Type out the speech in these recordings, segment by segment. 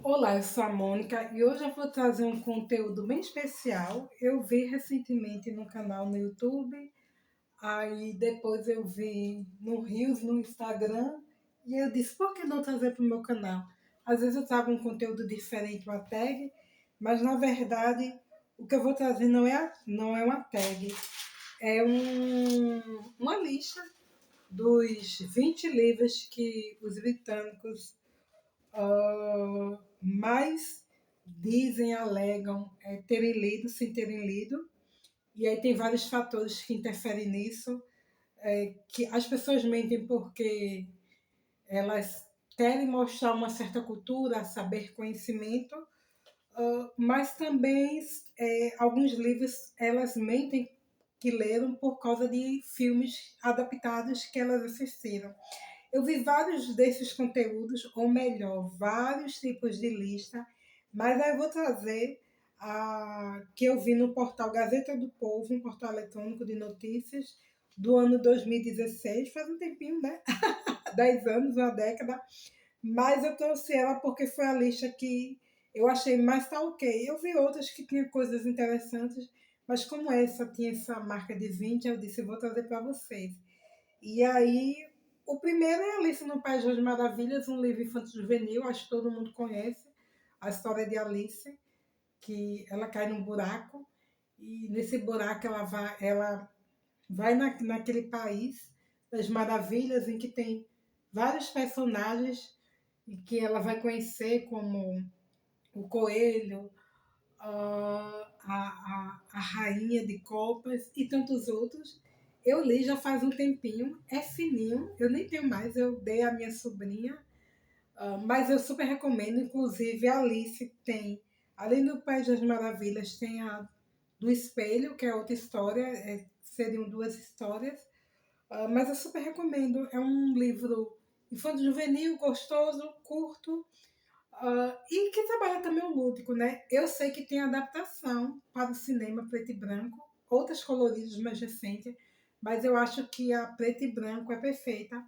Olá, eu sou a Mônica e hoje eu vou trazer um conteúdo bem especial. Eu vi recentemente no canal no YouTube, aí depois eu vi no Reels, no Instagram, e eu disse, por que não trazer para o meu canal? Às vezes eu trago um conteúdo diferente, uma tag, mas na verdade o que eu vou trazer não é uma tag, é uma lista dos 20 livros que os britânicos mais dizem, alegam terem lido, sem terem lido. E aí tem vários fatores que interferem nisso, que as pessoas mentem porque elas querem mostrar uma certa cultura, saber, conhecimento, mas também alguns livros elas mentem que leram por causa de filmes adaptados que elas assistiram. Eu vi vários desses conteúdos, ou melhor, vários tipos de lista, mas aí eu vou trazer a que eu vi no portal Gazeta do Povo, um portal eletrônico de notícias do ano 2016, faz um tempinho, né? 10 anos, uma década, mas eu trouxe ela porque foi a lista que eu achei mais tá ok. Eu vi outras que tinham coisas interessantes, mas como essa tinha essa marca de 20, eu disse, eu vou trazer para vocês. E aí, o primeiro é Alice no País das Maravilhas, um livro infantil juvenil, acho que todo mundo conhece a história de Alice, que ela cai num buraco e nesse buraco ela vai naquele país das maravilhas em que tem vários personagens e que ela vai conhecer como o coelho, a rainha de copas e tantos outros. Eu li já faz um tempinho, é fininho, eu nem tenho mais, eu dei à minha sobrinha, mas eu super recomendo. Inclusive, a Alice tem, além do País das Maravilhas, tem a do Espelho, que é outra história, seriam duas histórias, mas eu super recomendo. É um livro infanto juvenil, gostoso, curto, e que trabalha também o lúdico, né? Eu sei que tem adaptação para o cinema preto e branco, outras coloridas mais recentes, mas eu acho que a preto e branco é perfeita.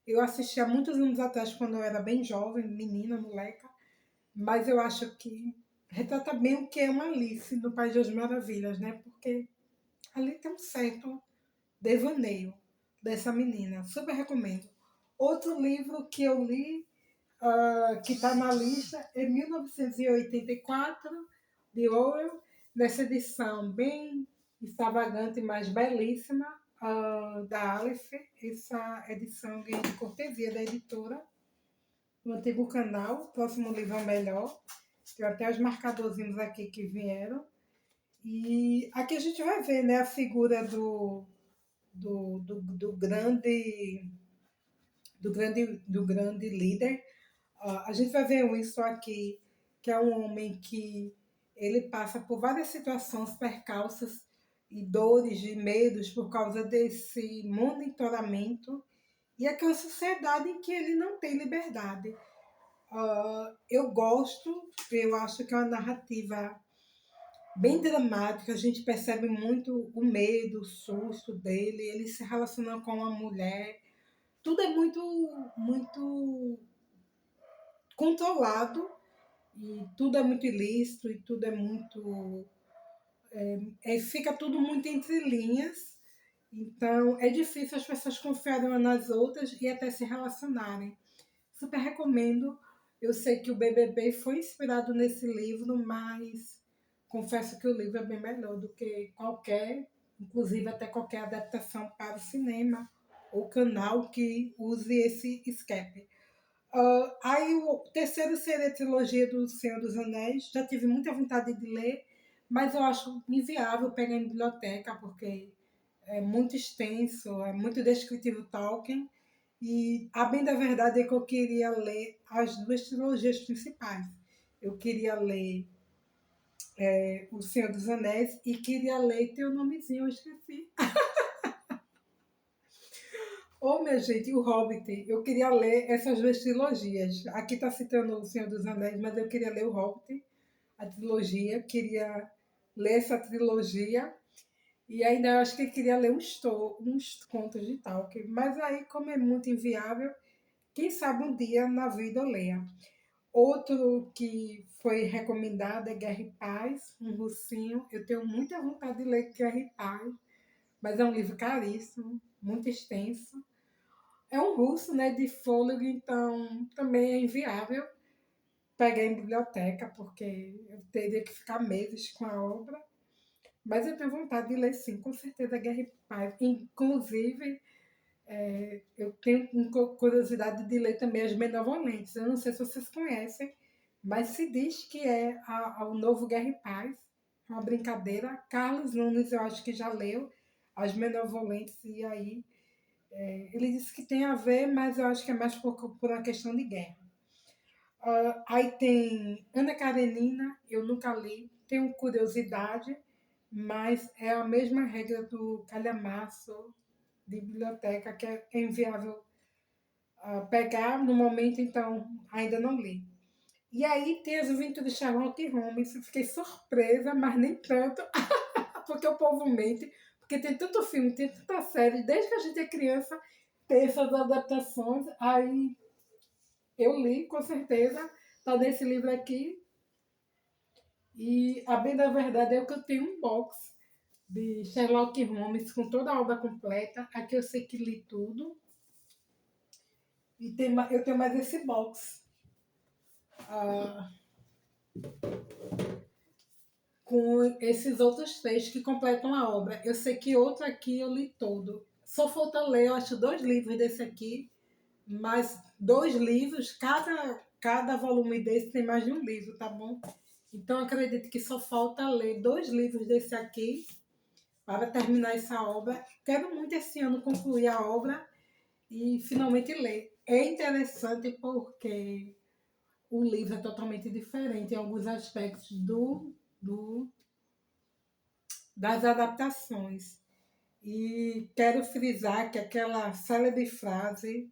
Eu assisti há muitos anos atrás, quando eu era bem jovem, menina, moleca, mas eu acho que retrata bem o que é uma Alice no País das Maravilhas, né? Porque ali tem um certo devaneio dessa menina. Super recomendo. Outro livro que eu li, que está na lista, é 1984, de Orwell, nessa edição bem extravagante, mas belíssima, da Aleph. Essa edição ganhei de cortesia da editora, no antigo canal. O próximo livro é melhor. Tem até os marcadorzinhos aqui que vieram. E aqui a gente vai ver, né, a figura do grande líder. A gente vai ver isso aqui, que é um homem que ele passa por várias situações, percalços e dores e medos por causa desse monitoramento e aquela sociedade em que ele não tem liberdade. Eu gosto, eu acho que é uma narrativa bem dramática, a gente percebe muito o medo, o susto dele, ele se relaciona com uma mulher, tudo é muito controlado e tudo é muito ilícito e tudo é muito. Fica tudo muito entre linhas, então é difícil as pessoas confiarem umas nas outras e até se relacionarem. Super recomendo. Eu sei que o BBB foi inspirado nesse livro, mas confesso que o livro é bem melhor do que qualquer, inclusive até qualquer adaptação para o cinema ou canal que use esse escape. Aí o terceiro seria a trilogia do Senhor dos Anéis. Já tive muita vontade de ler, mas eu acho inviável pegar em biblioteca, porque é muito extenso, é muito descritivo Tolkien. E a bem da verdade é que eu queria ler as duas trilogias principais. Eu queria ler O Senhor dos Anéis e queria ler teu nomezinho, eu esqueci. Ô, minha gente, o Hobbit, eu queria ler essas duas trilogias. Aqui está citando O Senhor dos Anéis, mas eu queria ler o Hobbit, a trilogia, queria ler essa trilogia. E ainda acho que eu queria ler uns contos de Tolkien. Mas aí, como é muito inviável, quem sabe um dia na vida eu leia. Outro que foi recomendado é Guerra e Paz, um russinho. Eu tenho muita vontade de ler Guerra e Paz, mas é um livro caríssimo, muito extenso. É um russo, né, de fôlego, então também é inviável pegar em biblioteca, porque eu teria que ficar meses com a obra. Mas eu tenho vontade de ler, sim, com certeza, Guerra e Paz. Inclusive, eu tenho curiosidade de ler também as Benevolentes. Eu não sei se vocês conhecem, mas se diz que é o novo Guerra e Paz. É uma brincadeira. Carlos Nunes, eu acho que já leu as Benevolentes, e aí ele disse que tem a ver, mas eu acho que é mais por uma questão de guerra. Aí tem Ana Karenina, eu nunca li, tenho curiosidade, mas é a mesma regra do calhamaço de biblioteca, que é inviável pegar no momento, então ainda não li. E aí tem as aventuras de Sherlock Holmes, eu fiquei surpresa, mas nem tanto, porque o povo mente, porque tem tanto filme, tem tanta série, desde que a gente é criança, tem essas adaptações, aí eu li, com certeza, tá nesse livro aqui, e a bem da verdade é que eu tenho um box de Sherlock Holmes com toda a obra completa, aqui eu sei que li tudo, e eu tenho mais esse box. Ah, com esses outros três que completam a obra. Eu sei que outro aqui eu li todo. Só falta ler, eu acho, 2 livros desse aqui, mas 2 livros, cada volume desse tem mais de um livro, tá bom? Então acredito que só falta ler 2 livros desse aqui para terminar essa obra. Quero muito esse ano concluir a obra e finalmente ler. É interessante porque o livro é totalmente diferente em alguns aspectos das adaptações. E quero frisar que aquela célebre frase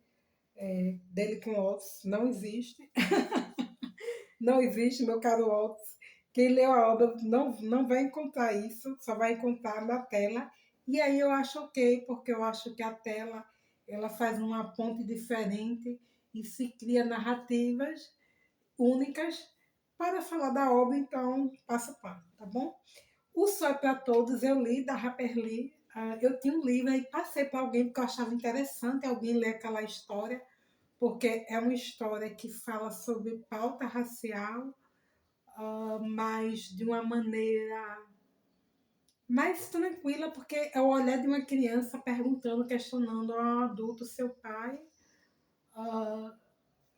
dele com Otis não existe. Não existe, meu caro Otis. Quem leu a obra não vai encontrar isso, só vai encontrar na tela. E aí eu acho ok, porque eu acho que a tela ela faz uma ponte diferente e se cria narrativas únicas para falar da obra, então passa pano, tá bom? O Sol é para Todos eu li, da Harper Lee. Eu tinha um livro e passei para alguém porque eu achava interessante alguém ler aquela história, porque é uma história que fala sobre pauta racial, mas de uma maneira mais tranquila, porque é o olhar de uma criança perguntando, questionando a um adulto, seu pai,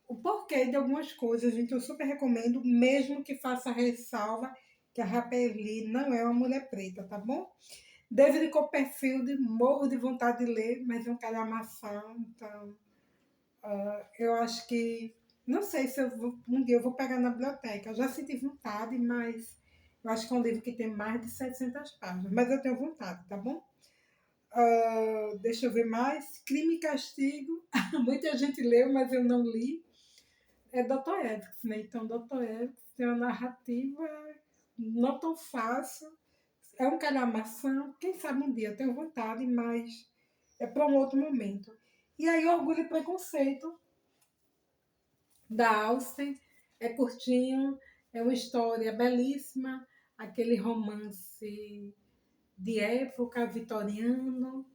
o porquê de algumas coisas. Então, eu super recomendo, mesmo que faça ressalva que a Harper Lee não é uma mulher preta, tá bom? David Copperfield, morro de vontade de ler, mas é um calhamação, então eu acho que, não sei se um dia eu vou pegar na biblioteca, eu já senti vontade, mas eu acho que é um livro que tem mais de 700 páginas, mas eu tenho vontade, tá bom? Deixa eu ver mais, Crime e Castigo, muita gente leu, mas eu não li, é Dostoiévski, né? Então Dostoiévski tem uma narrativa não tão fácil, é um calhamação, quem sabe um dia eu tenho vontade, mas é para um outro momento. E aí, Orgulho e Preconceito, da Austen, é curtinho, é uma história belíssima, aquele romance de época vitoriano,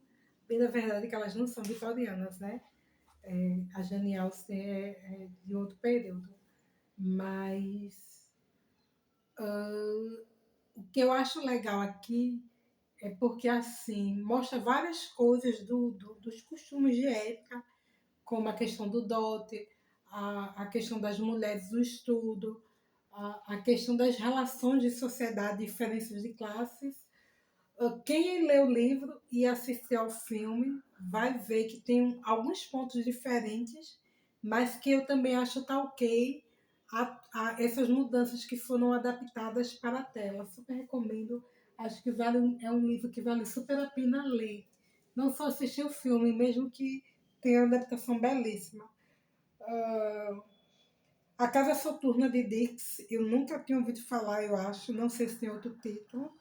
bem na verdade que elas não são vitorianas, né? A Jane Austen é de outro período, mas o que eu acho legal aqui é porque, assim, mostra várias coisas dos costumes de época, como a questão do dote, a questão das mulheres do estudo, a questão das relações de sociedade, diferenças de classes. Quem lê o livro e assistir ao filme vai ver que tem alguns pontos diferentes, mas que eu também acho tá ok a essas mudanças que foram adaptadas para a tela. Super recomendo. Acho que é um livro que vale super a pena ler. Não só assistir o filme, mesmo que tenha uma adaptação belíssima. A Casa Soturna de Dix, eu nunca tinha ouvido falar, eu acho. Não sei se tem outro título,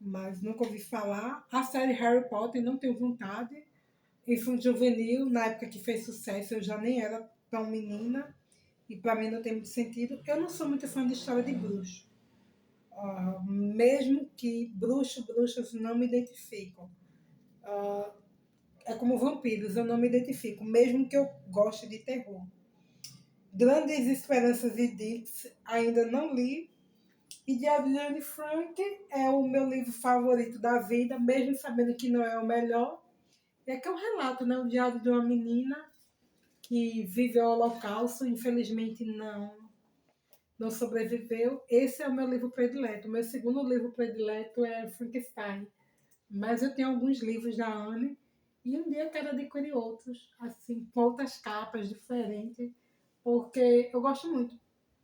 mas nunca ouvi falar. A série Harry Potter, não tenho vontade. Infanto Juvenil, na época que fez sucesso, eu já nem era tão menina. e para mim não tem muito sentido. Eu não sou muito fã de história de bruxo. Mesmo que bruxos não me identificam. É como vampiros, eu não me identifico, mesmo que eu goste de terror. Grandes Esperanças e Dix ainda não li. E Diário de Anne Frank é o meu livro favorito da vida, mesmo sabendo que não é o melhor. É que é um relato, né? O diário de uma menina que viveu o Holocausto, infelizmente não sobreviveu. Esse é o meu livro predileto. O meu segundo livro predileto é Frankenstein. Mas eu tenho alguns livros da Anne e um dia eu quero adquirir outros, assim, com outras capas diferentes, porque eu gosto muito.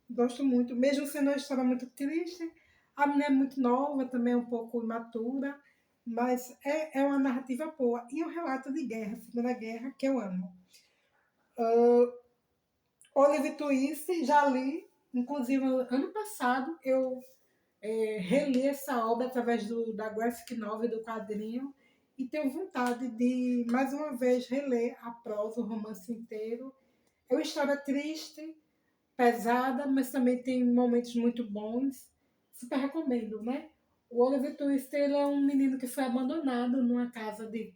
Gosto muito, mesmo sendo uma história muito triste. A menina é muito nova, também é um pouco imatura, mas é uma narrativa boa. E um relato de guerra, Segunda Guerra, que eu amo. Olive Twist, já li, inclusive ano passado eu reli essa obra através da graphic novel, do quadrinho, e tenho vontade de, mais uma vez, reler a prosa, o romance inteiro. É uma história triste, pesada, mas também tem momentos muito bons. Super recomendo, né? O Oliver Twist ele é um menino que foi abandonado numa casa de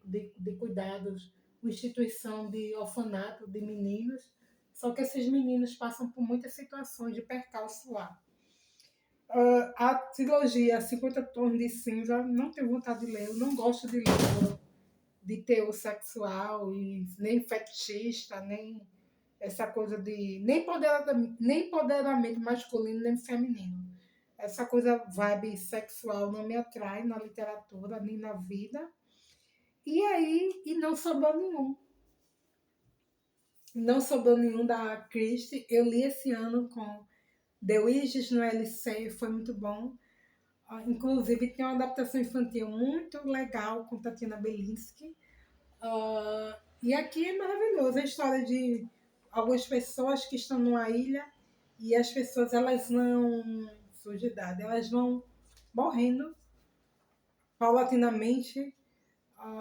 cuidados, uma instituição de orfanato de meninos. Só que esses meninos passam por muitas situações de percalço lá. A trilogia 50 Tons de Cinza, não tenho vontade de ler. Eu não gosto de livro de teor sexual, e nem fetichista, nem essa coisa de nem empoderamento masculino nem feminino. Essa coisa vibe sexual não me atrai na literatura nem na vida. E aí, e não sobrou nenhum. Não sobrou nenhum da Christie. Eu li esse ano com The Witches no LC, foi muito bom. Inclusive tem uma adaptação infantil muito legal com Tatiana Belinsky. E aqui é maravilhoso a história de algumas pessoas que estão numa ilha e as pessoas elas não sujidade, elas vão morrendo paulatinamente.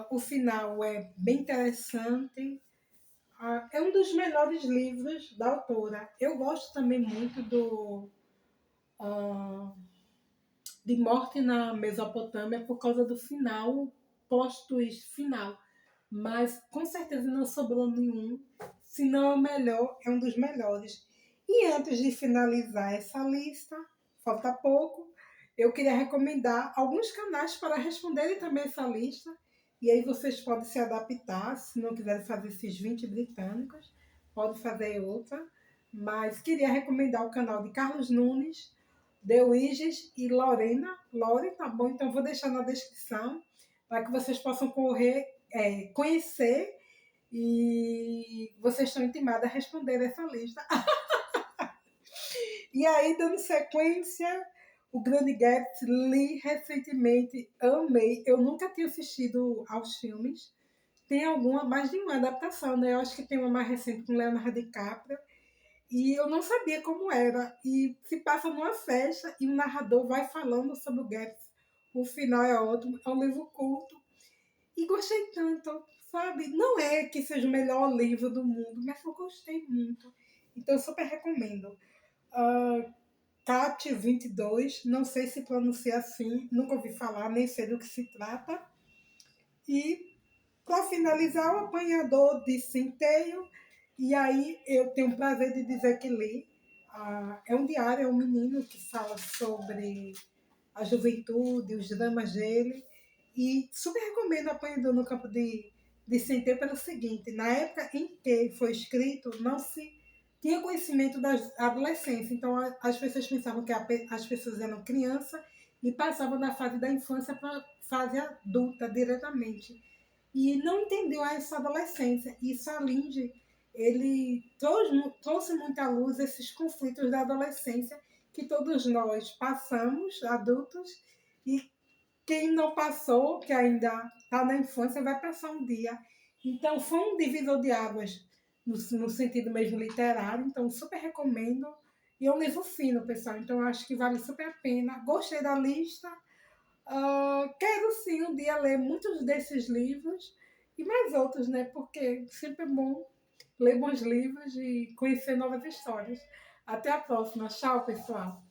O final é bem interessante. É um dos melhores livros da autora. Eu gosto também muito do de Morte na Mesopotâmia por causa do final, plot twist final. Mas com certeza não sobrou nenhum. Se não é o melhor, é um dos melhores. E antes de finalizar essa lista, falta pouco, eu queria recomendar alguns canais para responderem também essa lista. E aí vocês podem se adaptar, se não quiserem fazer esses 20 britânicos, pode fazer outra. Mas queria recomendar o canal de Carlos Nunes, The Wiges e Lorena. Lore, tá bom? Então vou deixar na descrição para que vocês possam conhecer e vocês estão intimados a responder essa lista. E aí, dando sequência, o Grande Gatsby li recentemente, amei. Eu nunca tinha assistido aos filmes. Tem alguma, mais de uma adaptação, né? Eu acho que tem uma mais recente com Leonardo DiCaprio. E eu não sabia como era. E se passa numa festa e o narrador vai falando sobre o Gatsby. O final é ótimo, é um livro curto. E gostei tanto, sabe? Não é que seja o melhor livro do mundo, mas eu gostei muito. Então, eu super recomendo. Cat 22, não sei se pronuncia assim, nunca ouvi falar, nem sei do que se trata. E, para finalizar, o Apanhador de Centeio. E aí, eu tenho o prazer de dizer que li. É um diário, é um menino que fala sobre a juventude, os dramas dele. E super recomendo Apanhador no Campo de Centeio pelo seguinte: na época em que foi escrito, não se tinha conhecimento da adolescência. Então, as pessoas pensavam que as pessoas eram crianças e passavam da fase da infância para a fase adulta diretamente. E não entendeu essa adolescência. E Salinde, ele trouxe muito à luz esses conflitos da adolescência que todos nós passamos, adultos, e quem não passou, que ainda está na infância, vai passar um dia. Então, foi um divisor de águas no sentido mesmo literário. Então, super recomendo. E é um livro fino, pessoal. Então, acho que vale super a pena. Gostei da lista. Quero sim um dia ler muitos desses livros e mais outros, né? Porque sempre é bom ler bons livros e conhecer novas histórias. Até a próxima. Tchau, pessoal.